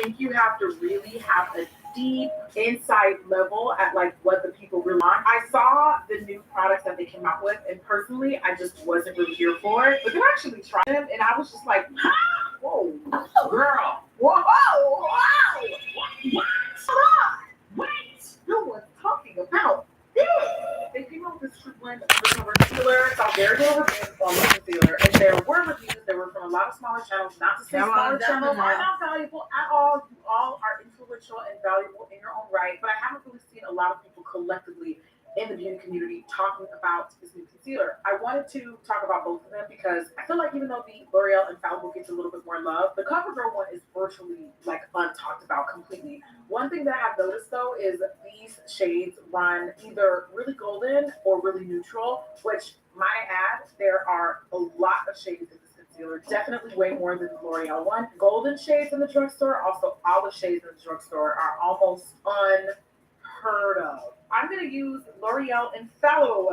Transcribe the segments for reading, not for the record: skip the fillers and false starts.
think you have to really have a deep insight level at like what the people really want. I saw the new products that they came out with, and personally, I just wasn't really here for it. But then I actually tried them, and I was just like, whoa, girl, whoa, whoa, what? No one's talking about this. They came out with this true blend of undercover concealer. Saw very little reviews on the concealer, and there were reviews. There were from a lot of smaller channels. Not to say smaller channels are not valuable at all. You all are influential and valuable in your own right, but I haven't really seen a lot of people collectively in the beauty community talking about this new concealer. I wanted to talk about both of them because I feel like even though the L'Oreal Infallible gets a little bit more love, the CoverGirl one is virtually like untalked about completely. One thing that I have noticed though is these shades run either really golden or really neutral, which might add, there are a lot of shades in this concealer, definitely way more than the L'Oreal one. Golden shades in the drugstore, also olive shades in the drugstore are almost unheard of. I'm going to use L'Oreal Infallible.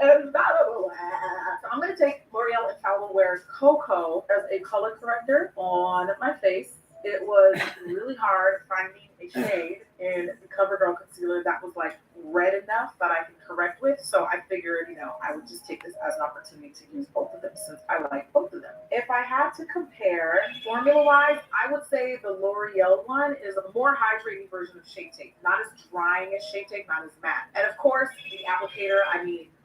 So I'm going to take L'Oreal Infallible Wear Cocoa as a color corrector on my face. It was really hard finding a shade in the CoverGirl concealer that was like red enough that I can correct with. So I figured, I would just take this as an opportunity to use both of them since I like both of them. If I had to compare formula-wise, I would say the L'Oreal one is a more hydrating version of Shade Tape. Not as drying as Shade Tape, not as matte. And of course, the applicator,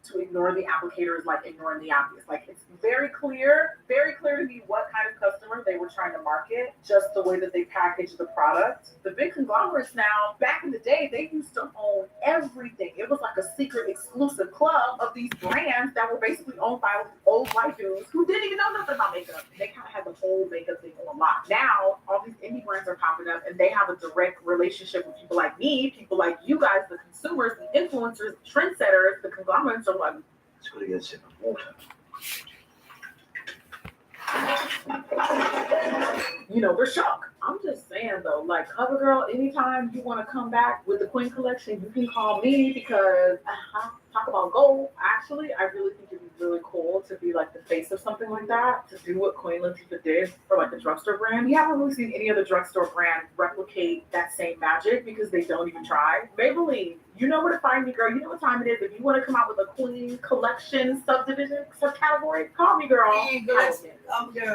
to ignore the applicator is like ignoring the obvious. Like it's very clear to me what kind of customer they were trying to market, just the way that they packaged the product. The big conglomerates now, back in the day, they used to own everything. It was like a secret exclusive club of these brands that were basically owned by old white dudes who didn't even know nothing about makeup. They kind of had the whole makeup thing on lock. Now, all these indie brands are popping up and they have a direct relationship with people like me, people like you guys, the consumers, the influencers, the trendsetters. The conglomerates are like, it's going to get a sip of water. They're shocked. I'm just saying though, like CoverGirl, anytime you want to come back with the Queen collection, you can call me because talk about gold. Actually, I really think it'd be really cool to be like the face of something like that, to do what Queen Latifah did for like the drugstore brand. We haven't really seen any other drugstore brand replicate that same magic because they don't even try. Maybelline, you know where to find me, girl. You know what time it is. If you want to come out with a Queen collection subcategory, call me, girl. Girl.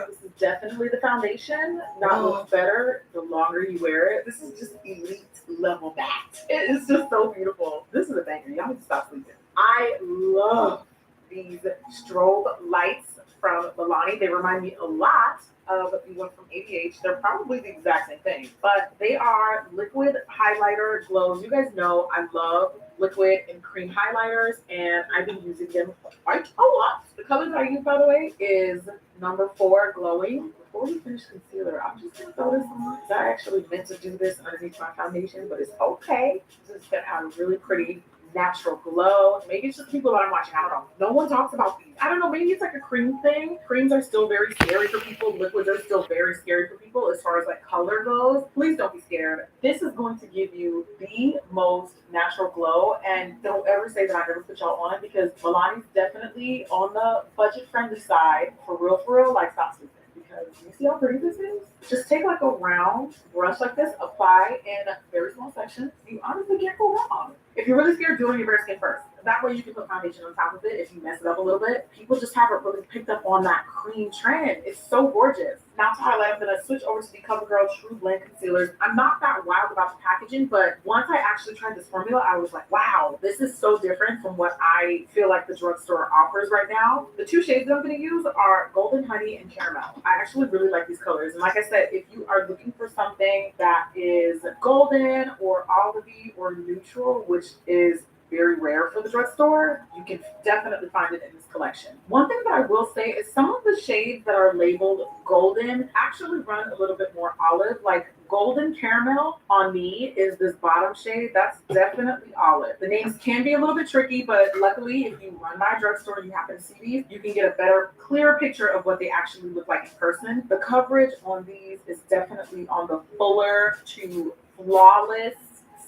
This is definitely the foundation. Not look better the longer you wear it. This is just elite level matte. It is just so beautiful. This is a banger. Y'all need to stop sleeping. I love these strobe lights from Milani. They remind me a lot of the one from ABH. They're probably the exact same thing, but they are liquid highlighter glows. You guys know I love liquid and cream highlighters, and I've been using them quite a lot. The color that I use, by the way, is number 4 glowing. Before we finish concealer, I'm just gonna throw this on. I actually meant to do this underneath my foundation, but it's okay. It's gonna have a really pretty natural glow. Maybe it's just people that I'm watching. I don't know. No one talks about these. I don't know. Maybe it's like a cream thing. Creams are still very scary for people. Liquids are still very scary for people as far as like color goes. Please don't be scared. This is going to give you the most natural glow. And don't ever say that I never put y'all on because Milani's definitely on the budget friendly side. For real, like stop sleeping. Because you see how pretty this is? Just take like a round brush like this, apply in very small sections. You honestly can't go wrong. If you're really scared, do it on your bare skin first. That way you can put foundation on top of it if you mess it up a little bit. People just haven't really picked up on that cream trend. It's so gorgeous. Now to highlight, I'm going to switch over to the CoverGirl True Blend Concealers. I'm not that wild about the packaging, but once I actually tried this formula, I was like, wow, this is so different from what I feel like the drugstore offers right now. The 2 shades that I'm going to use are Golden Honey and Caramel. I actually really like these colors. And like I said, if you are looking for something that is golden or olivey or neutral, which is very rare for the drugstore, you can definitely find it in this collection. One thing that I will say is some of the shades that are labeled golden actually run a little bit more olive. Like Golden Caramel on me is this bottom shade. That's definitely olive. The names can be a little bit tricky, but luckily if you run by a drugstore and you happen to see these, you can get a better, clearer picture of what they actually look like in person. The coverage on these is definitely on the fuller to flawless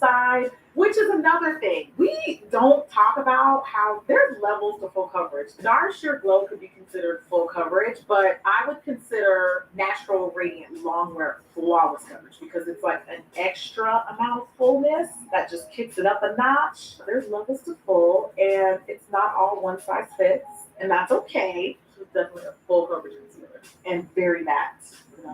side, which is another thing. We don't talk about how there's levels to full coverage. Dark Sheer Glow could be considered full coverage, but I would consider Natural Radiant Longwear flawless coverage because it's like an extra amount of fullness that just kicks it up a notch. There's levels to full, and it's not all one size fits, and that's okay. It's definitely a full coverage concealer and very matte.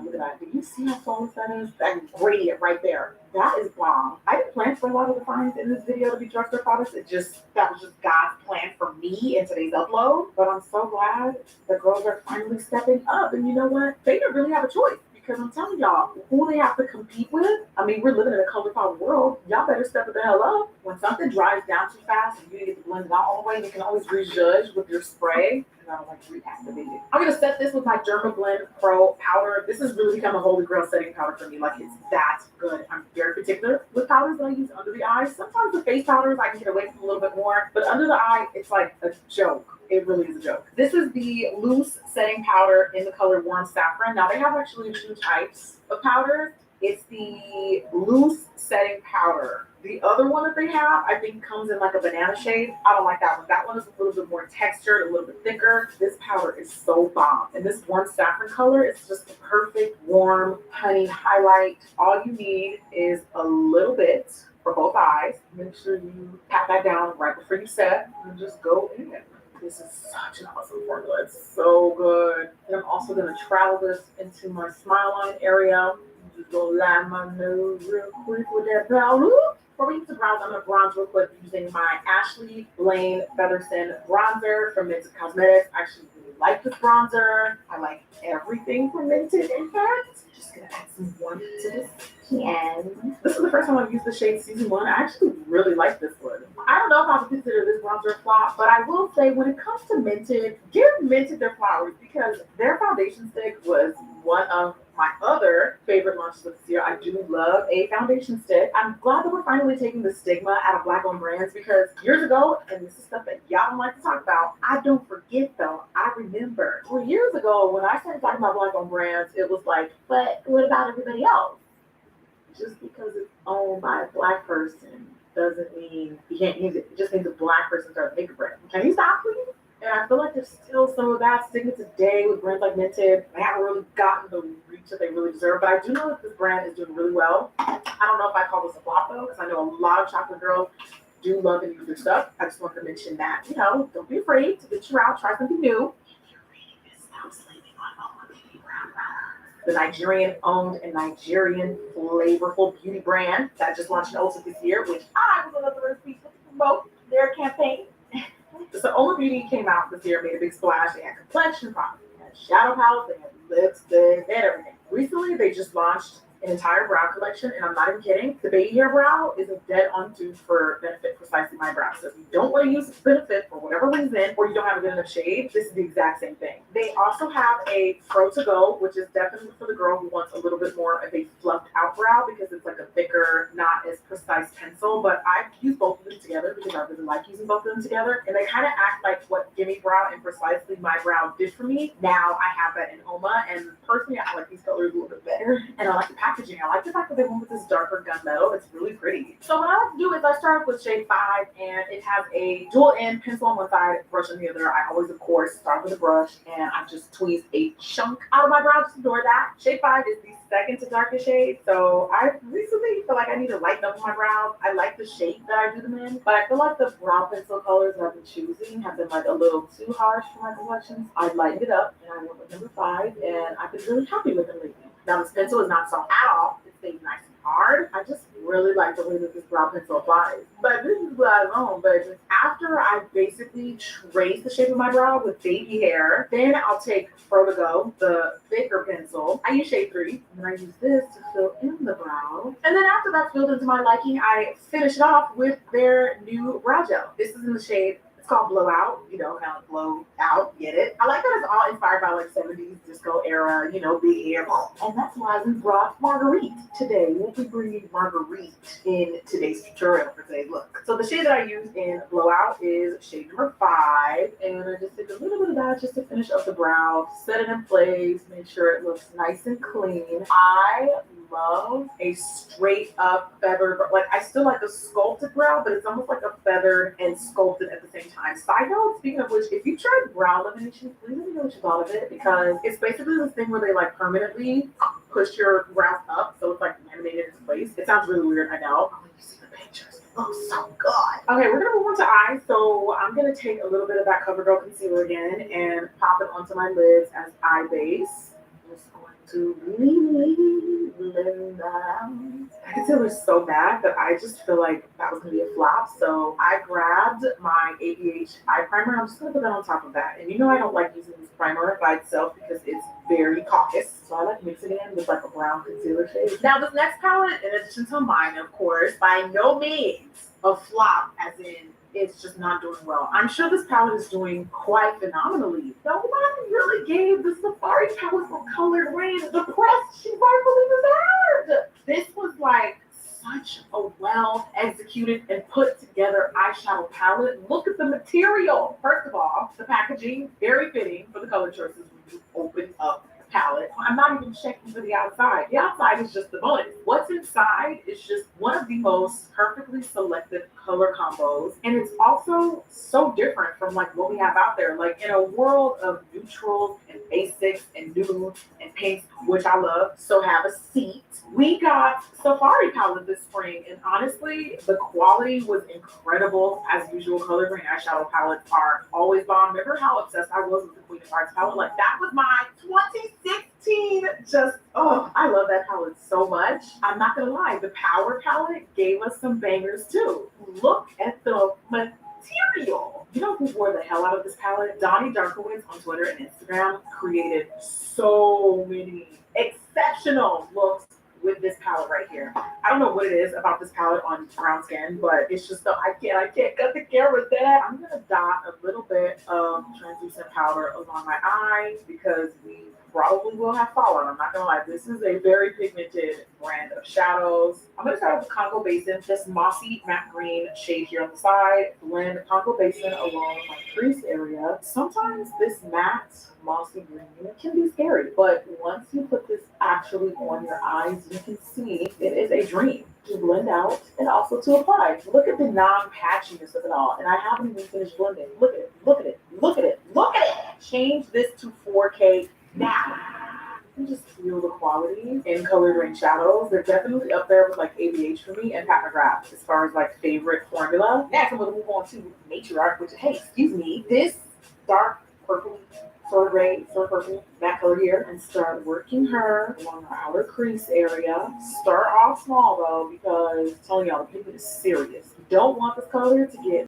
Look at that. Do you see how flawless that is? That gradient right there. That is bomb. I didn't plan for a lot of the finds in this video to be drugstore products. That was just God's plan for me in today's upload. But I'm so glad the girls are finally stepping up. And you know what? They don't really have a choice. Because I'm telling y'all, who they have to compete with, I mean, we're living in a colorful world. Y'all better step the hell up. When something dries down too fast and you get to blend it out all the way, you can always rejudge with your spray. And I like reactivate it. I'm going to set this with my Dermablend Pro powder. This has really become a holy grail setting powder for me. Like, it's that good. I'm very particular with powders that I use under the eyes. Sometimes the face powders I can get away from a little bit more. But under the eye, it's like a joke. It really is a joke. This is the loose setting powder in the color Warm Saffron. Now, they have actually two types of powders. It's the loose setting powder. The other one that they have, I think, comes in like a banana shade. I don't like that one. That one is a little bit more textured, a little bit thicker. This powder is so bomb. And this Warm Saffron color is just the perfect warm honey highlight. All you need is a little bit for both eyes. Make sure you pat that down right before you set and just go in. This is such an awesome formula. It's so good. And I'm also going to travel this into my smile line area. I'm just going to line my nose real quick with that brow. Before we get to brows, I'm going to bronze real quick using my Ashley Blaine Featherston bronzer from Minted Cosmetics. I actually really like this bronzer. I like everything from Minted, in fact. Just going to add some warmth to this. And this is the first time I've used the shade Season 1. I actually really like this one. I don't know if I would consider this bronzer a flop, but I will say when it comes to Minted, give Minted their flowers because their foundation stick was one of my other favorite launches of this year. I do love a foundation stick. I'm glad that we're finally taking the stigma out of Black-owned brands because years ago, and this is stuff that y'all don't like to talk about, I don't forget though, I remember. Well, years ago, when I started talking about Black-owned brands, it was like, but what about everybody else? Just because it's owned by a Black person doesn't mean you can't use it. It just means a Black person started a bigger brand. Can you stop, please? And I feel like there's still some of that stigma today with brands like Minted. They haven't really gotten the reach that they really deserve. But I do know that this brand is doing really well. I don't know if I call this a flop though, because I know a lot of chocolate girls do love and use their stuff. I just want to mention that, don't be afraid to venture out, try something new. If you're reading this, stop sleeping on all of the brown. The Nigerian-owned and Nigerian flavorful beauty brand that just launched in Ulta this year, which I was one of the first people to promote their campaign. So Ola Beauty came out this year, made a big splash. They had complexion products, they had shadow palettes, they had lipsticks, they had everything. Recently, they just launched an entire brow collection, and I'm not even kidding. The baby hair brow is a dead on dupe for Benefit Precisely My Brow. So if you don't want to use Benefit for whatever reason, or you don't have a good enough shade, this is the exact same thing. They also have a Pro to Go, which is definitely for the girl who wants a little bit more of a fluffed out brow because it's like a thicker, not as precise pencil. But I've used both of them together because I really like using both of them together. And they kind of act like what Gimme Brow and Precisely My Brow did for me. Now I have that in Oma, and personally, I like these colors a little bit better. And I like the packaging. I like the fact that they went with this darker gunmetal. It's really pretty. So what I like to do is I start with shade 5, and it has a dual end pencil on one side, brush on the other. I always, of course, start with a brush, and I just tweeze a chunk out of my brow. Just ignore that. Shade 5 is the second to darkest shade. So I recently feel like I need to lighten up my brows. I like the shape that I do them in, but I feel like the brow pencil colors that I've been choosing have been like a little too harsh for my complexions. I lightened it up, and I went with number 5, and I've been really happy with them lately. Now this pencil is not soft at all. It stays nice and hard. I just really like the way that this brow pencil applies. But this is what I own. But just after I basically trace the shape of my brow with baby hair, then I'll take Pro to Go, the thicker pencil. I use shade 3, and then I use this to fill in the brow. And then after that's filled into my liking, I finish it off with their new brow gel. This is in the shade, called Blowout, how it blow out, get it? I like that it's all inspired by like 70s disco era, big hair. And that's why we brought Marguerite today. We'll be bringing Marguerite in today's tutorial for today's look. So the shade that I use in Blowout is shade number 5. And I just take a little bit of that just to finish up the brow, set it in place, make sure it looks nice and clean. I love a straight up feathered, like I still like a sculpted brow, but it's almost like a feathered and sculpted at the same time. Side note, speaking of which, if you tried brow lamination, please let me know what you thought of it, because it's basically this thing where they like permanently push your brows up so it's like laminated into place. It sounds really weird, I know. Oh, you see the pictures. It looks so good. Okay, we're gonna move on to eyes. So I'm gonna take a little bit of that CoverGirl concealer again and pop it onto my lids as eye base. Just going to blend out. That concealer is so bad that I just feel like that was gonna be a flop. So I grabbed my ABH eye primer. I'm just gonna put that on top of that. And you know I don't like using this primer by itself because it's very caucus. So I like mixing it in with like a brown concealer shade. Now this next palette, in addition to mine, of course, by no means a flop, as in it's just not doing well. I'm sure this palette is doing quite phenomenally. Nobody really gave the Safari palette for colored rain the press she rightfully deserved. This was like such a well executed and put together eyeshadow palette. Look at the material. First of all, the packaging, very fitting for the color choices when you open up the palette. I'm not even checking for the outside. The outside is just the bonus. What's inside is just one of the most perfectly selected color combos. And it's also so different from like what we have out there. Like in a world of neutrals and basics and nudes and pinks, which I love, so have a seat. We got Safari palette this spring, and honestly, the quality was incredible. As usual, color green eyeshadow palettes are always bomb. Remember how obsessed I was with the Queen of Hearts palette? Like that was my 2016. I love that palette so much. I'm not gonna lie, the Power palette gave us some bangers too. Look at the material. You know who wore the hell out of this palette? Donnie Darkowitz on Twitter and Instagram created so many exceptional looks with this palette right here. I don't know what it is about this palette on brown skin, but it's just so I can't cut the camera with that. I'm gonna dot a little bit of translucent powder along my eyes because we probably will have fallout. I'm not gonna lie, this is a very pigmented brand of shadows. I'm gonna start with Congo Basin, this mossy matte green shade here on the side. Blend Congo Basin along my crease area. Sometimes this matte mossy green can be scary, but once you put this actually on your eyes, you can see it is a dream to blend out and also to apply. Look at the non-patchiness of it all, and I haven't even finished blending. Look at it, look at it, look at it, look at it. Change this to 4K now. You can just feel the quality in colored rain shadows. They're definitely up there with like ABH for me and Pat McGrath as far as like favorite formula. Next, I'm gonna move on to Matriarch, which, hey, excuse me, this dark purple sort of gray, sort of purple, that color here, and start working her along her outer crease area. Start off small though, because I'm telling y'all, the pigment is serious. You don't want this color to get